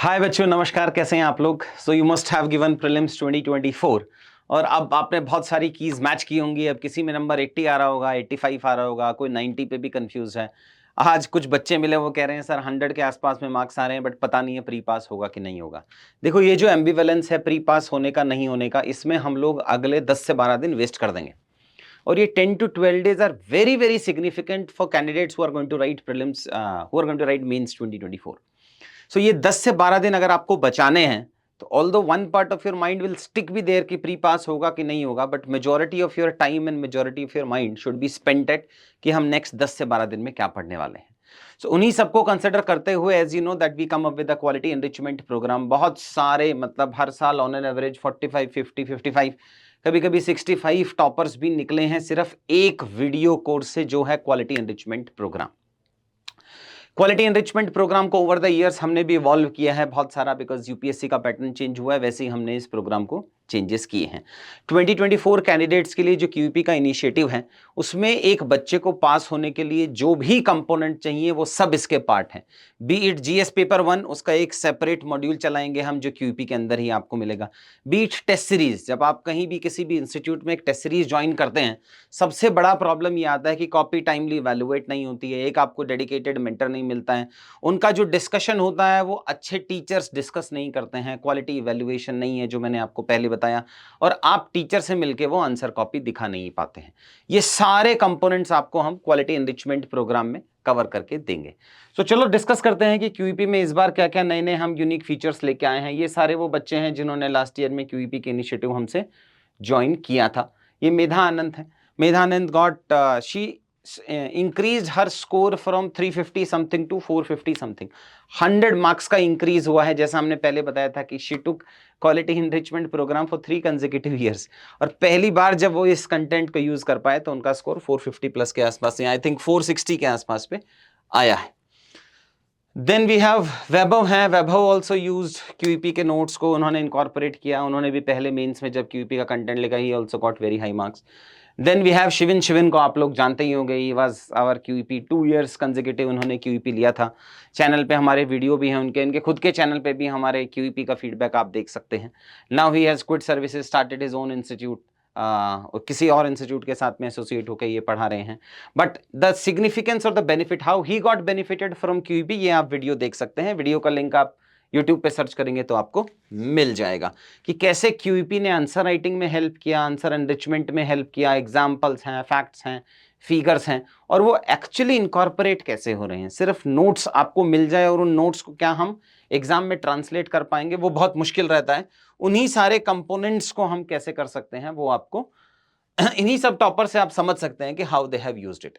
हाय बच्चों, नमस्कार। कैसे हैं आप लोग? So you must have given prelims 2024 और अब आपने बहुत सारी कीज मैच की होंगी। अब किसी में नंबर 80 आ रहा होगा, 85 आ रहा होगा, कोई 90 पे भी कंफ्यूज है। आज कुछ बच्चे मिले, वो कह रहे हैं सर 100 के आसपास में मार्क्स आ रहे हैं, बट पता नहीं है प्री पास होगा कि नहीं होगा। देखो, ये जो एम्बिवेलेंस है प्री पास होने का नहीं होने का, इसमें हम लोग अगले 10 से 12 दिन वेस्ट कर देंगे। और ये 10 to 12 days are very very significant for candidates who are going to write prelims, who are going to write mains 2024। So ये 10 से 12 दिन अगर आपको बचाने हैं, तो although one part of your mind will stick be there कि pre pass होगा कि नहीं होगा, but majority of your time and majority of your mind should be spent at कि हम नेक्स्ट 10 से 12 दिन में क्या पढ़ने वाले हैं। सो उन्हीं सबको कंसिडर करते हुए, as you know that we come up with the quality enrichment programme. बहुत सारे, मतलब हर साल ऑन एन एवरेज 45, 50, 55, कभी कभी 65 टॉपर्स भी निकले हैं सिर्फ एक वीडियो कोर्स से, जो है quality enrichment programme. Quality enrichment programme को ओवर द इयर्स हमने भी इवॉल्व किया है बहुत सारा, बिकॉज यूपीएससी का पैटर्न चेंज हुआ है, वैसे ही हमने इस प्रोग्राम को चेंजेस किए हैं। 2024 कैंडिडेट्स के लिए जो क्यूपी का इनिशिएटिव है, उसमें एक बच्चे को पास होने के लिए जो भी कंपोनेंट चाहिए वो सब इसके पार्ट हैं। बी इट जीएस पेपर 1, उसका एक सेपरेट मॉड्यूल चलाएंगे हम, जो क्यूपी के अंदर ही आपको मिलेगा। बी इट टेस्ट सीरीज, जब आप कहीं भी किसी भी इंस्टीट्यूट में एक टेस्ट सीरीज ज्वाइन करते हैं, सबसे बड़ा प्रॉब्लम ये आता है कि कॉपी टाइमली इवैल्यूएट नहीं होती है, एक आपको डेडिकेटेड मेंटर नहीं मिलता है, उनका जो डिस्कशन होता है वो अच्छे टीचर्स डिस्कस नहीं करते हैं, क्वालिटी इवैल्यूएशन नहीं है, जो मैंने आपको पहले बताया, और आप टीचर से मिलके वो आंसर कॉपी दिखा नहीं पाते हैं। ये सारे कंपोनेंट्स आपको हम क्वालिटी एनरिचमेंट प्रोग्राम में कवर करके देंगे। तो चलो डिस्कस करते हैं कि क्यूईपी में इस बार क्या क्या नए नए हम यूनिक फीचर्स लेके आए हैं। ये सारे वो बच्चे हैं जिन्होंने लास्ट ईयर में क्यूईपी के इनिशिएटिव हमसे ज्वाइन किया था। ये मेधा आनंद है। Medha Anand got she increase her score from 350 something to 450 something. 100 marks का इंक्रीज हुआ है, जैसा हमने पहले बताया था कि she took quality enrichment programme for 3 consecutive years, और पहली बार जब वो इस कंटेंट को यूज कर पाए तो उनका स्कोर 450 प्लस के आसपास, आई थिंक 460 के आसपास पे आया है। देन वी हैव वैभव हैं। वैभव ऑल्सो यूज्ड क्यूईपी के नोट्स को उन्होंने इनकॉर्पोरेट किया। उन्होंने भी पहले मेंस में जब क्यूईपी का कंटेंट लिखा, he also got very high marks. Then we have Shivin. Shivin को आप लोग जानते ही होंगे, he was our QEP 2 years consecutive, उन्होंने क्यूईपी लिया था। चैनल पे हमारे वीडियो भी हैं उनके, इनके खुद के चैनल पे भी हमारे क्यूईपी का फीडबैक आप देख सकते हैं। Now he has quit services, started his own institute, किसी और इंस्टीट्यूट के साथ में एसोसिएट होकर ये पढ़ा रहे हैं। बट द सिग्निफिकेंस और the benefit, how he got benefited from QEP, ये आप वीडियो देख सकते हैं। वीडियो का लिंक आप यूट्यूब पे सर्च करेंगे तो आपको मिल जाएगा कि कैसे क्यूईपी ने आंसर राइटिंग में हेल्प किया, आंसर एनरिचमेंट में हेल्प किया, एग्जाम्पल्स हैं, फैक्ट्स हैं, फिगर्स हैं, और वो एक्चुअली इनकॉर्पोरेट कैसे हो रहे हैं। सिर्फ नोट्स आपको मिल जाए और उन नोट्स को क्या हम एग्जाम में ट्रांसलेट कर पाएंगे, वो बहुत मुश्किल रहता है। उन्हीं सारे कंपोनेंट्स को हम कैसे कर सकते हैं, वो आपको इन्हीं सब टॉपर से आप समझ सकते हैं कि how they have used it.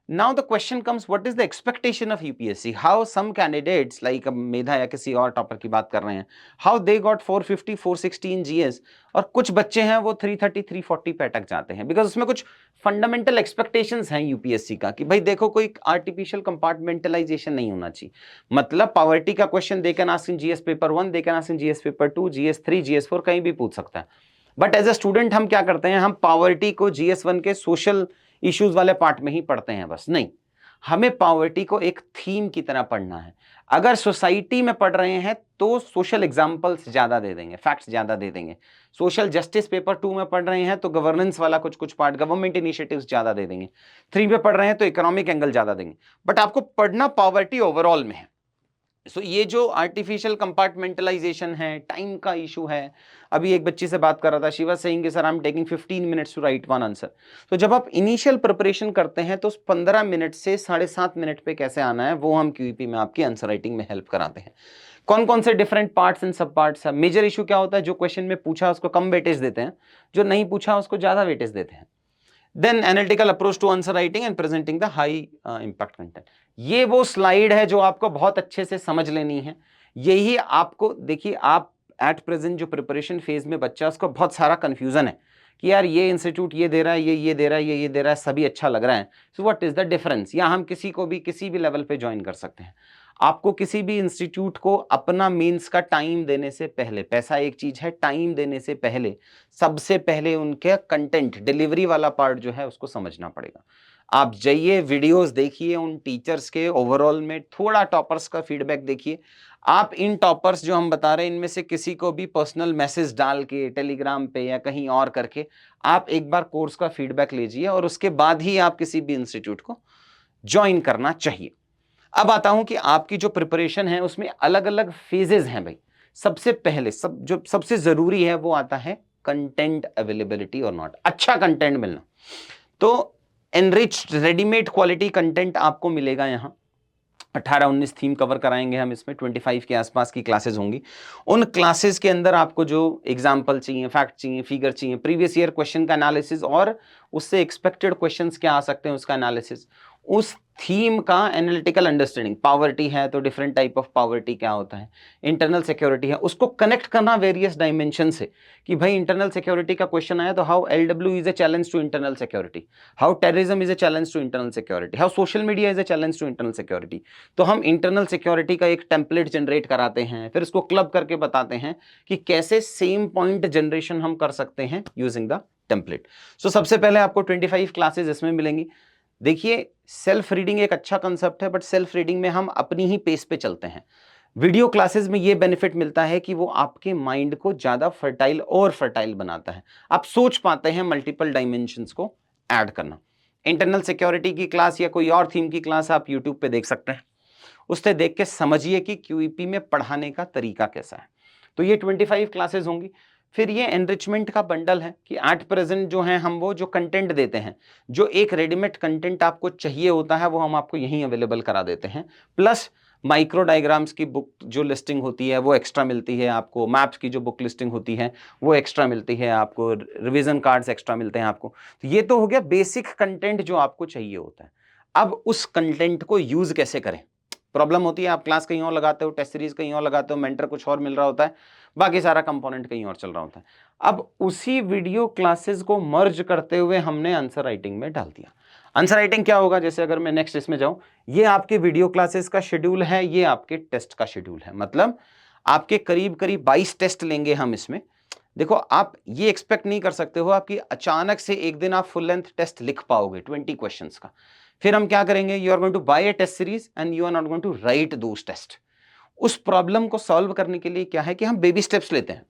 Now the question comes, what is the expectation of UPSC? How some candidates like मेधा या किसी और टॉपर की बात कर रहे हैं, how they got 450, 460 in GS, और कुछ बच्चे हैं वो 330, 340 पे अटक जाते हैं, बिकॉज उसमें कुछ फंडामेंटल एक्सपेक्टेशंस हैं यूपीएससी का कि भाई देखो, कोई आर्टिफिशियल कंपार्टमेंटलाइजेशन नहीं होना चाहिए। मतलब पॉवर्टी का question they can ask in GS paper 1, they can ask in GS paper 2, GS 3, GS 4, कहीं भी पूछ सकता है। बट एज अ स्टूडेंट हम क्या करते हैं, हम पॉवर्टी को जीएस 1 के सोशल इश्यूज वाले पार्ट में ही पढ़ते हैं, बस नहीं, हमें पॉवर्टी को एक थीम की तरह पढ़ना है। अगर सोसाइटी में पढ़ रहे हैं तो सोशल एग्जांपल्स ज्यादा दे देंगे, फैक्ट्स ज्यादा दे देंगे। सोशल जस्टिस पेपर 2 में पढ़ रहे हैं तो गवर्नेंस वाला कुछ कुछ पार्ट, गवर्नमेंट इनिशिएटिव्स ज्यादा दे देंगे। 3 में पढ़ रहे हैं तो इकोनॉमिक एंगल ज्यादा देंगे। बट आपको पढ़ना पॉवर्टी ओवरऑल में है। सो ये जो आर्टिफिशियल कंपार्टमेंटलाइजेशन है, टाइम का इशू है। अभी एक बच्ची से बात कर रहा था, she was saying sir I am taking 15 minutes to write one answer. तो जब आप इनिशियल प्रिपरेशन करते हैं तो 15 मिनट से 7.5 मिनट पे कैसे आना है, वो हम क्यूईपी में आपकी आंसर राइटिंग में हेल्प कराते हैं। कौन कौन से डिफरेंट पार्ट्स एंड सब पार्ट्स है। मेजर इशू क्या होता है, जो क्वेश्चन में पूछा उसको कम वेटेज देते हैं, जो नहीं पूछा उसको ज्यादा वेटेज देते हैं। Then analytical approach to answer writing and presenting the high impact content. ये वो स्लाइड है जो आपको बहुत अच्छे से समझ लेनी है। यही आपको, देखिए, आप एट प्रेजेंट जो प्रिपरेशन फेज में बच्चा, उसको बहुत सारा कंफ्यूजन है कि यार ये इंस्टीट्यूट ये दे रहा है, ये दे रहा है, ये दे रहा है, सभी अच्छा लग रहा है, so what is the difference. या हम किसी को भी किसी भी लेवल पे ज्वाइन कर सकते हैं। आपको किसी भी इंस्टीट्यूट को अपना मींस का टाइम देने से पहले, पैसा एक चीज है, टाइम देने से पहले सबसे पहले उनके कंटेंट डिलीवरी वाला पार्ट जो है उसको समझना पड़ेगा। आप जाइए, वीडियोस देखिए उन टीचर्स के, ओवरऑल में थोड़ा टॉपर्स का फीडबैक देखिए। आप इन टॉपर्स जो हम बता रहे हैं इनमें से किसी को भी पर्सनल मैसेज डाल के टेलीग्राम पे या कहीं और करके आप एक बार कोर्स का फीडबैक लीजिए और उसके बाद ही आप किसी भी इंस्टीट्यूट को ज्वाइन करना चाहिए। अब आता हूं कि आपकी जो प्रिपरेशन है उसमें अलग अलग फेजेस हैं भाई। सबसे पहले जो सबसे जरूरी है वो आता है कंटेंट अवेलेबिलिटी और नॉट, अच्छा कंटेंट मिलना। तो एनरिच्ड रेडीमेड क्वालिटी कंटेंट आपको मिलेगा यहाँ। 18-19 थीम कवर कराएंगे हम इसमें, 25 के आसपास की क्लासेस होंगी। उन क्लासेस के अंदर आपको जो एग्जाम्पल चाहिए, फैक्ट चाहिए, फिगर चाहिए, प्रीवियस ईयर क्वेश्चन का एनालिसिस और उससे एक्सपेक्टेड क्वेश्चंस क्या आ सकते हैं उसका एनालिसिस, उस थीम का एनालिटिकल अंडरस्टैंडिंग। पॉवर्टी है तो डिफरेंट टाइप ऑफ पॉवर्टी क्या होता है, इंटरनल सिक्योरिटी है उसको कनेक्ट करना वेरियस डायमेंशन से कि भाई इंटरनल सिक्योरिटी का क्वेश्चन आया तो how LW is a challenge to internal security, how terrorism is a challenge to internal security, how social media is a challenge to internal security. तो हम internal security का एक टेम्पलेट जनरेट कराते हैं, फिर उसको क्लब करके बताते हैं कि कैसे सेम पॉइंट जनरेशन हम कर सकते हैं यूजिंग द टेम्पलेट। सो सबसे पहले आपको 25 क्लासेस इसमें मिलेंगी। देखिए सेल्फ रीडिंग एक अच्छा कंसेप्ट है, बट सेल्फ रीडिंग में हम अपनी ही पेस पे चलते हैं। वीडियो क्लासेस में ये बेनिफिट मिलता है कि वो आपके माइंड को ज्यादा फर्टाइल और फर्टाइल बनाता है, आप सोच पाते हैं मल्टीपल डायमेंशंस को ऐड करना। इंटरनल सिक्योरिटी की क्लास या कोई और थीम की क्लास आप यूट्यूब पे देख सकते हैं, उससे देख के समझिए कि क्यूईपी में पढ़ाने का तरीका कैसा है। तो ये 25 क्लासेस होंगी। फिर ये एनरिचमेंट का बंडल है कि एट प्रेजेंट जो है हम वो जो कंटेंट देते हैं, जो एक रेडीमेड कंटेंट आपको चाहिए होता है वो हम आपको यहीं अवेलेबल करा देते हैं। प्लस माइक्रो डायग्राम्स की बुक जो लिस्टिंग होती है वो एक्स्ट्रा मिलती है आपको, मैप्स की जो बुक लिस्टिंग होती है वो एक्स्ट्रा मिलती है आपको, रिवीजन कार्ड्स एक्स्ट्रा मिलते हैं आपको। तो ये तो हो गया बेसिक कंटेंट जो आपको चाहिए होता है। अब उस कंटेंट को यूज कैसे करें, प्रॉब्लम होती है। आप क्लास कहीं और लगाते हो, टेस्ट सीरीज कहीं और लगाते हो, मेंटर कुछ और मिल रहा होता है, बाकी सारा कंपोनेंट कहीं और चल रहा होता है। अब उसी वीडियो क्लासेस को मर्ज करते हुए हमने आंसर राइटिंग में डाल दिया। आंसर राइटिंग क्या होगा, जैसे अगर मैं नेक्स्ट इसमें जाऊं, ये आपके वीडियो क्लासेस का शेड्यूल है, ये आपके टेस्ट का शेड्यूल है। मतलब आपके करीब करीब 22 टेस्ट लेंगे हम इसमें। देखो आप ये एक्सपेक्ट नहीं कर सकते हो आपकी अचानक से एक दिन आप फुल लेंथ टेस्ट लिख पाओगे 20 क्वेश्चंस का। फिर हम क्या करेंगे, you are going to buy a test series and you are not going to write those test. उस प्रॉब्लम को सॉल्व करने के लिए क्या है कि हम बेबी स्टेप्स लेते हैं,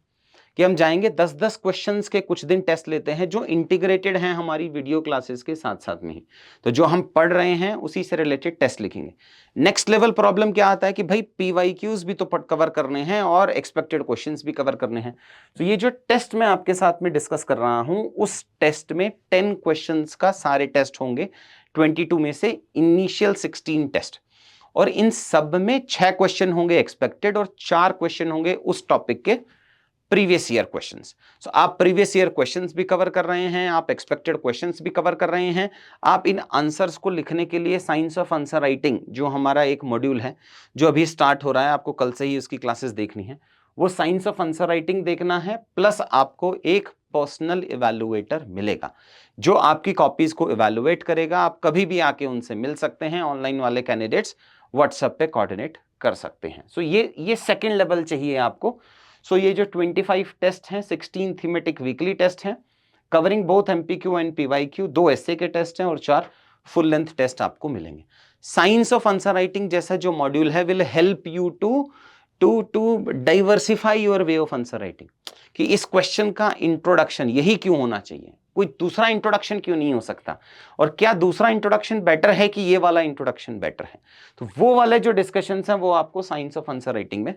कि हम जाएंगे 10-10 क्वेश्चंस के कुछ दिन टेस्ट लेते हैं जो इंटीग्रेटेड हैं हमारी वीडियो क्लासेस के साथ साथ में ही। तो जो हम पढ़ रहे हैं उसी से रिलेटेड टेस्ट लिखेंगे। नेक्स्ट लेवल प्रॉब्लम क्या आता है कि भाई पीवाईक्यूज भी तो कवर करने हैं और एक्सपेक्टेड क्वेश्चंस भी कवर करने हैं। तो ये जो टेस्ट मैं आपके साथ में डिस्कस कर रहा हूं, उस टेस्ट में 10 क्वेश्चंस का सारे टेस्ट होंगे, 22 में से इनिशियल 16 टेस्ट, और इन सब में 6 क्वेश्चन होंगे एक्सपेक्टेड और 4 क्वेश्चन होंगे उस टॉपिक के प्रीवियस ईयर क्वेश्चंस। सो आप प्रीवियस ईयर क्वेश्चंस भी कवर कर रहे हैं, आप एक्सपेक्टेड क्वेश्चंस भी कवर कर रहे हैं। आप इन आंसर्स को लिखने के लिए साइंस ऑफ आंसर राइटिंग जो हमारा एक मॉड्यूल है जो अभी स्टार्ट हो रहा है, आपको कल से ही उसकी क्लासेस देखनी है, वो साइंस ऑफ आंसर राइटिंग देखना है। प्लस आपको एक पर्सनल इवैल्यूएटर मिलेगा जो आपकी कॉपीज को इवैल्यूएट करेगा। आप कभी भी आके उनसे मिल सकते हैं, ऑनलाइन वाले कैंडिडेट्स व्हाट्सएप पे कोऑर्डिनेट कर सकते हैं। सो ये सेकेंड लेवल चाहिए आपको। सो ये जो 25 टेस्ट हैं, 16 थीमेटिक वीकली टेस्ट हैं covering both MPQ and PYQ, 2 SA के टेस्ट हैं और 4 फुल लेंथ टेस्ट आपको मिलेंगे। साइंस ऑफ आंसर राइटिंग जैसा जो मॉड्यूल है will help you to diversify your way of answer writing, कि इस क्वेश्चन का इंट्रोडक्शन यही क्यों होना चाहिए, कोई दूसरा इंट्रोडक्शन क्यों नहीं हो सकता, और क्या दूसरा इंट्रोडक्शन बेटर है कि ये वाला इंट्रोडक्शन बेटर है। तो वो वाले जो डिस्कशंस हैं वो आपको साइंस ऑफ आंसर राइटिंग में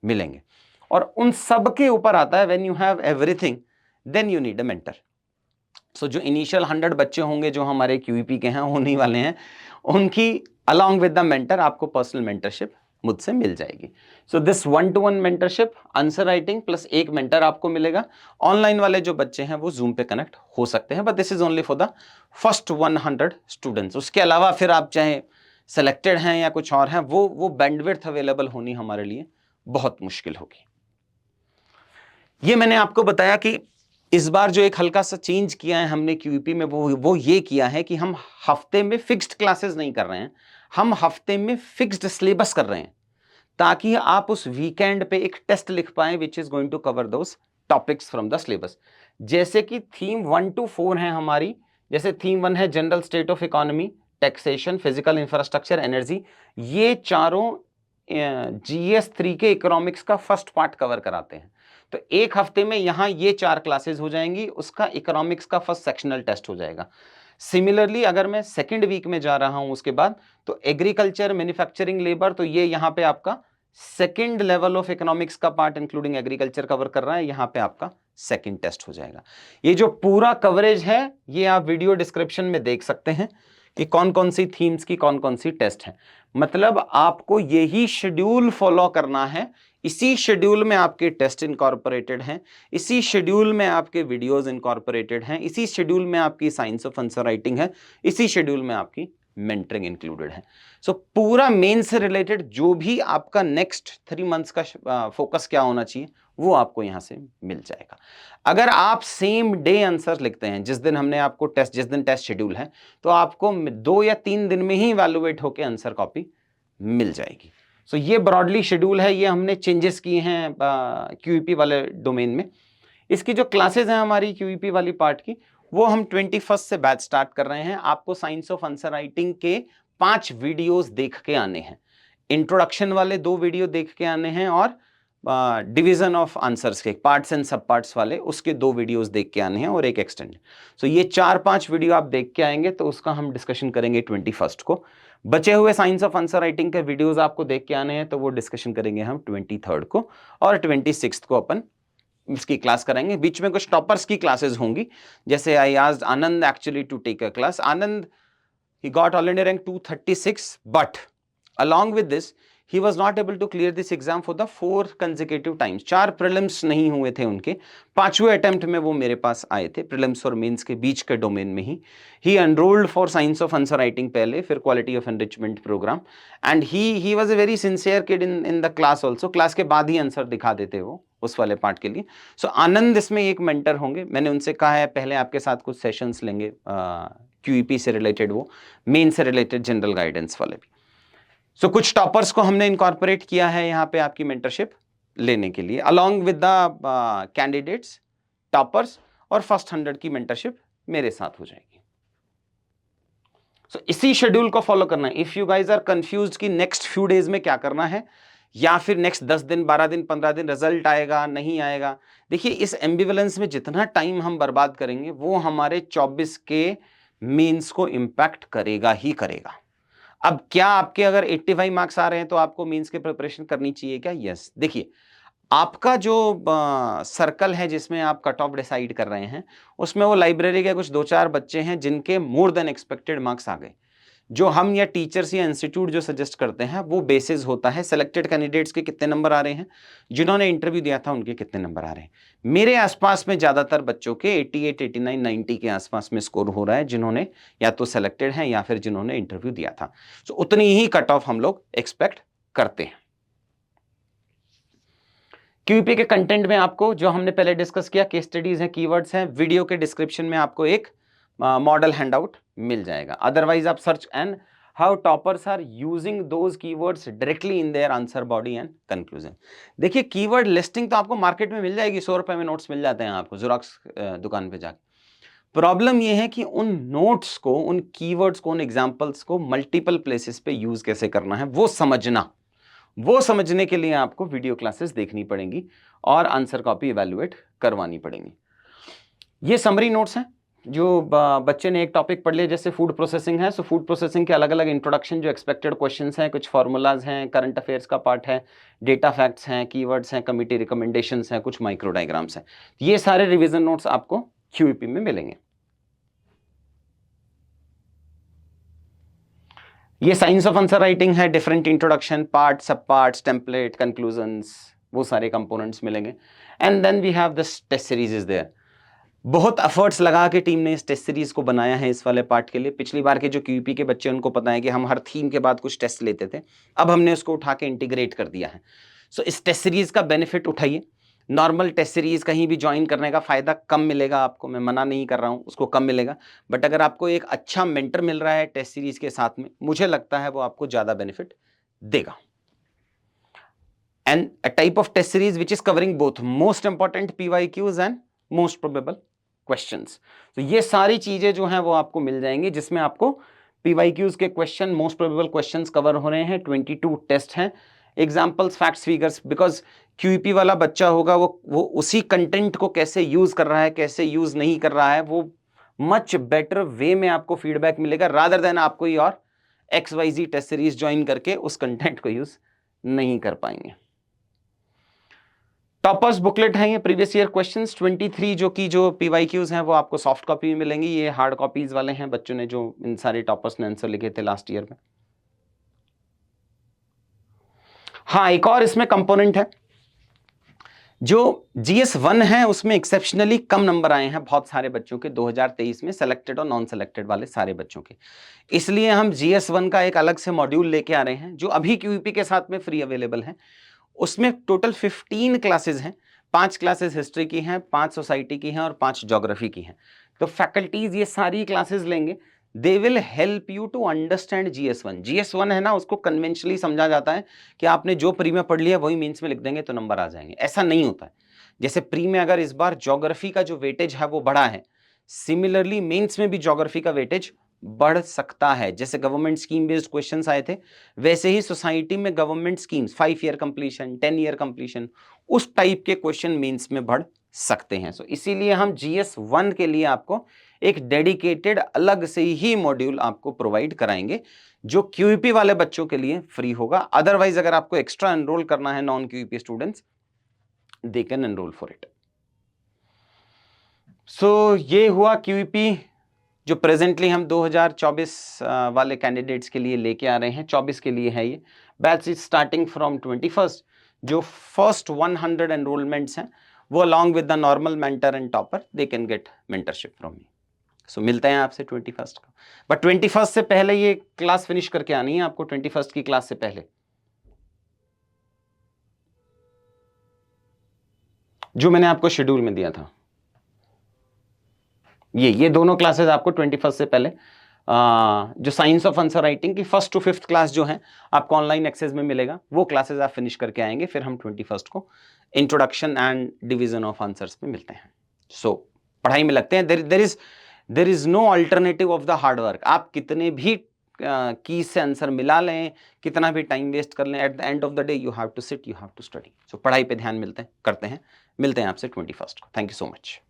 मिलेंगे। और उन सब के ऊपर आता है when you have everything then you need a mentor. So जो इनिशियल 100 बच्चे होंगे जो हमारे क्यूईपी के हैं होने वाले हैं, उनकी अलॉन्ग विद द मेंटर आपको पर्सनल मेंटरशिप मुझसे मिल जाएगी। So this 1-to-1 mentorship, answer writing plus एक मेंटर आपको मिलेगा। ऑनलाइन वाले जो बच्चे हैं वो जूम पे कनेक्ट हो सकते हैं, but this is only for the first 100 students. उसके अलावा फिर आप चाहे सेलेक्टेड हैं या कुछ और हैं, वो बैंडविड्थ अवेलेबल होनी हमारे लिए बहुत मुश्किल होगी। ये मैंने आपको बताया कि इस बार जो एक हल्का सा चेंज किया है हमने क्यूईपी में, वो ये किया है कि हम हफ्ते में फिक्स्ड क्लासेस नहीं कर रहे हैं, हम हफ्ते में फिक्स्ड सिलेबस कर रहे हैं, ताकि आप उस वीकेंड पे एक टेस्ट लिख पाएं which is going to cover those topics from the syllabus. जैसे कि थीम 1 to 4 है हमारी, जैसे थीम 1 है general state of economy, taxation, physical infrastructure, energy. ये चारों GS3 के इकोनॉमिक्स का फर्स्ट पार्ट कवर कराते हैं। तो एक हफ्ते में यहाँ ये 4 क्लासेस हो जाएंगी, उसका इकोनॉमिक्स का फर्स्ट सेक्शनल टेस्ट हो जाएगा। सिमिलरली अगर मैं सेकेंड वीक में जा रहा हूं उसके बाद, तो एग्रीकल्चर, मैन्युफैक्चरिंग, लेबर, तो ये यहाँ पे आपका सेकेंड लेवल ऑफ इकोनॉमिक्स का पार्ट इंक्लूडिंग एग्रीकल्चर कवर कर रहा है, यहाँ पे आपका सेकेंड टेस्ट हो जाएगा। ये जो पूरा कवरेज है ये आप वीडियो डिस्क्रिप्शन में देख सकते हैं कि कौन कौन सी थीम्स की कौन कौन सी टेस्ट है। मतलब आपको यही शेड्यूल फॉलो करना है, इसी शेड्यूल में आपके टेस्ट इनकॉर्पोरेटेड हैं, इसी शेड्यूल में आपके वीडियोस इनकॉर्पोरेटेड हैं, इसी शेड्यूल में आपकी साइंस ऑफ आंसर राइटिंग है, इसी शेड्यूल में आपकी मेंटरिंग इंक्लूडेड है। सो पूरा मेन से रिलेटेड जो भी आपका नेक्स्ट 3 मंथ्स का फोकस क्या होना चाहिए वो आपको यहां से मिल जाएगा। अगर आप सेम डे आंसर लिखते हैं, जिस दिन हमने आपको टेस्ट, जिस दिन टेस्ट शेड्यूल है, तो आपको 2 या 3 दिन में ही इवैल्यूएट होकर आंसर कॉपी मिल जाएगी। सो ये ब्रॉडली शेड्यूल है, ये हमने चेंजेस किए हैं QEP वाले डोमेन में। इसकी जो क्लासेस हैं हमारी QEP वाली पार्ट की, वो हम 21 से बैच स्टार्ट कर रहे हैं। आपको साइंस ऑफ आंसर राइटिंग के 5 वीडियोस देख के आने हैं, इंट्रोडक्शन वाले 2 वीडियो देख के आने हैं, और डिवीजन ऑफ आंसर्स के पार्ट्स एंड सब पार्ट्स वाले उसके 2 वीडियोस देख के आने हैं, और एक एक्सटेंड। सो ये 4-5 वीडियो आप देख के आएंगे तो उसका हम डिस्कशन करेंगे 21 को। बचे हुए साइंस ऑफ आंसर राइटिंग के वीडियोस आपको देख के आने हैं तो वो डिस्कशन करेंगे हम 23 को, और 26 को अपन इसकी क्लास कराएंगे। बीच में कुछ टॉपर्स की क्लासेस होंगी, जैसे I asked Anand actually to take a class. Anand, he got all India rank 236, but along with this he was not able to clear this exam for the 4 consecutive times। 4 prelims नहीं हुए थे उनके, 5वें attempt में वो मेरे पास आए थे, प्रीलिम्स और मेंस के बीच के डोमेन में ही। he enrolled for science of answer writing पहले, फिर quality of enrichment programme, and he was a very sincere kid in the class also। Class के बाद ही आंसर दिखा देते वो उस वाले पार्ट के लिए। सो आनंद इसमें एक मेंटर होंगे। मैंने उनसे कहा है पहले आपके साथ कुछ सेशंस लेंगे, QEP से रिलेटेड, वो मेन से रिलेटेड जनरल गाइडेंस वाले भी। सो कुछ टॉपर्स को हमने इनकॉर्पोरेट किया है यहाँ पे आपकी मेंटरशिप लेने के लिए, along with the candidates, toppers, और फर्स्ट 100 की मेंटरशिप मेरे साथ हो जाएगी। सो इसी शेड्यूल को फॉलो करना है। If you guys are confused कि नेक्स्ट फ्यू डेज में क्या करना है, या फिर नेक्स्ट 10 दिन, 12 दिन, 15 दिन रिजल्ट आएगा नहीं आएगा, देखिए इस एम्बिवेलेंस में जितना टाइम हम बर्बाद करेंगे वो हमारे 24 के मीन्स को इंपैक्ट करेगा ही करेगा। अब क्या आपके अगर 85 मार्क्स आ रहे हैं तो आपको मीन्स की प्रिपरेशन करनी चाहिए क्या? यस। देखिए आपका जो सर्कल है जिसमें आप कट ऑफ डिसाइड कर रहे हैं, उसमें वो लाइब्रेरी के कुछ 2-4 बच्चे हैं जिनके मोर देन एक्सपेक्टेड मार्क्स आ गए। जो हम या टीचर्स या इंस्टीट्यूट जो सजेस्ट करते हैं वो बेसिस होता है सेलेक्टेड कैंडिडेट्स के कितने नंबर आ रहे हैं, जिन्होंने इंटरव्यू दिया था उनके कितने नंबर आ रहे हैं। मेरे आसपास में ज़्यादातर बच्चों के 88, 89, 90 के आसपास में स्कोर हो रहा है, जिन्होंने या तो सेलेक्टेड हैं या फिर जिन्होंने इंटरव्यू दिया था। तो उतनी ही कट ऑफ हम लोग एक्सपेक्ट करते हैं। QEP के कंटेंट में आपको जो हमने पहले डिस्कस किया, केस स्टडीज हैं, कीवर्ड्स हैं, वीडियो के डिस्क्रिप्शन में आपको एक मॉडल हैंडआउट मिल जाएगा। अदरवाइज आप search and how toppers are using those keywords directly in their answer body and conclusion. देखिए कीवर्ड लिस्टिंग तो आपको मार्केट में मिल जाएगी, 100 रुपए में नोट्स मिल जाते हैं आपको ज़ेरॉक्स दुकान पे जाके। प्रॉब्लम यह है कि उन नोट्स को, उन कीवर्ड्स को, उन एग्जाम्पल्स को मल्टीपल प्लेसेस पे यूज कैसे करना है वो समझना, वो समझने के लिए आपको वीडियो क्लासेस देखनी पड़ेंगी और आंसर कॉपी इवैल्यूएट करवानी पड़ेंगी। ये समरी नोट्स हैं जो बच्चे ने एक टॉपिक पढ़ लिया, जैसे फूड प्रोसेसिंग है। सो फूड प्रोसेसिंग के अलग अलग इंट्रोडक्शन, जो एक्सपेक्टेड क्वेश्चंस हैं, कुछ फार्मूलाज हैं, करंट अफेयर्स का पार्ट है, डेटा फैक्ट्स हैं, कीवर्ड्स हैं, कमिटी रिकमेंडेशंस हैं, कुछ माइक्रो डायग्राम्स हैं। ये सारे रिवीजन नोट्स आपको QEP में मिलेंगे। ये साइंस ऑफ आंसर राइटिंग है, different introduction, part, sub parts, template, conclusions, वो सारे कंपोनेंट्स मिलेंगे। And then we have this test series is there. बहुत एफर्ट्स लगा के टीम ने इस टेस्ट सीरीज को बनाया है इस वाले पार्ट के लिए। पिछली बार के जो QEP के बच्चे, उनको पता है कि हम हर थीम के बाद कुछ टेस्ट लेते थे, अब हमने उसको उठा के इंटीग्रेट कर दिया है। सो इस टेस्ट सीरीज का बेनिफिट उठाइए। नॉर्मल टेस्ट सीरीज कहीं भी ज्वाइन करने का फायदा कम मिलेगा आपको, मैं मना नहीं कर रहा हूँ, उसको कम मिलेगा, बट अगर आपको एक अच्छा मेंटर मिल रहा है टेस्ट सीरीज के साथ में, मुझे लगता है वो आपको ज्यादा बेनिफिट देगा। And a type of test series which is covering both most important PYQs and most probable questions. तो ये सारी चीजें जो हैं वो आपको मिल जाएंगी, जिसमें आपको PYQs के question, most probable questions cover हो रहे हैं, 22 टेस्ट हैं, examples, facts, figures, because QEP वाला बच्चा होगा वो उसी कंटेंट को कैसे यूज कर रहा है, कैसे यूज नहीं कर रहा है, वो मच बेटर वे में आपको फीडबैक मिलेगा रादर देन आप कोई और XYZ टेस्ट सीरीज ज्वाइन करके उस कंटेंट को यूज नहीं कर पाएंगे। टॉपर्स बुकलेट है ये, प्रीवियस ईयर क्वेश्चंस 23 जो PYQs हैं वो आपको सॉफ्ट कॉपी में मिलेंगी, ये हार्ड कॉपीज वाले हैं बच्चों ने जो इन सारे टॉपर्स ने आंसर लिखे थे लास्ट ईयर में। हाँ, एक और इसमें कंपोनेंट है, जो GS1 है उसमें एक्सेप्शनली कम नंबर आए हैं बहुत सारे बच्चों के 2023 में, सेलेक्टेड और नॉन सेलेक्टेड वाले सारे बच्चों के, इसलिए हम GS1 का एक अलग से मॉड्यूल लेके आ रहे हैं जो अभी QEP के साथ में फ्री अवेलेबल है। उसमें टोटल 15 क्लासेस हैं, 5 क्लासेस हिस्ट्री की हैं, 5 सोसाइटी की हैं और 5 ज्योग्राफी की हैं। तो फैकल्टीज ये सारी क्लासेस लेंगे, they will help you to understand GS1। GS1 है ना, उसको कन्वेंशनली समझा जाता है कि आपने जो प्री में पढ़ लिया वही मेंस में लिख देंगे तो नंबर आ जाएंगे, ऐसा नहीं होता है। जैसे प्री में अगर इस बार ज्योग्राफी का जो वेटेज है वो बढ़ा है, सिमिलरली मेंस में भी ज्योग्राफी का वेटेज बढ़ सकता है। जैसे गवर्नमेंट स्कीम बेस्ड क्वेश्चंस आए थे, वैसे ही सोसाइटी में government schemes 5 year completion, 10 year completion, उस टाइप के क्वेश्चन मेंस में बढ़ सकते हैं। सो इसीलिए हम GS1 के लिए आपको एक डेडिकेटेड अलग से ही मॉड्यूल आपको प्रोवाइड कराएंगे जो QEP वाले बच्चों के लिए फ्री होगा। अदरवाइज अगर आपको एक्स्ट्रा एनरोल करना है non QEP students, they can enroll for it. So ये हुआ QEP जो प्रेजेंटली हम 2024 वाले कैंडिडेट्स के लिए लेके आ रहे हैं, 24 के लिए है ये batch is starting from 21st। जो फर्स्ट 100 एनरोलमेंट्स हैं वो along with the normal mentor and topper they can get mentorship from me. So मिलते हैं आपसे 21st को, बट 21st से पहले ये क्लास फिनिश करके आनी है आपको, 21st की क्लास से पहले जो मैंने आपको शेड्यूल में दिया था। ये दोनों क्लासेस आपको 21st से पहले जो साइंस ऑफ आंसर राइटिंग की 1st to 5th क्लास जो है आपको ऑनलाइन एक्सेस में मिलेगा, वो क्लासेस आप फिनिश करके आएंगे, फिर हम 21st को introduction and division of answers में मिलते हैं। सो पढ़ाई में लगते हैं। There is no alternative of the hard work. आप कितने भी की से आंसर मिला लें, कितना भी टाइम वेस्ट कर लें, at the end of the day you have to sit, you have to study. So पढ़ाई पे ध्यान करते हैं। मिलते हैं आपसे 21st को। Thank you so much.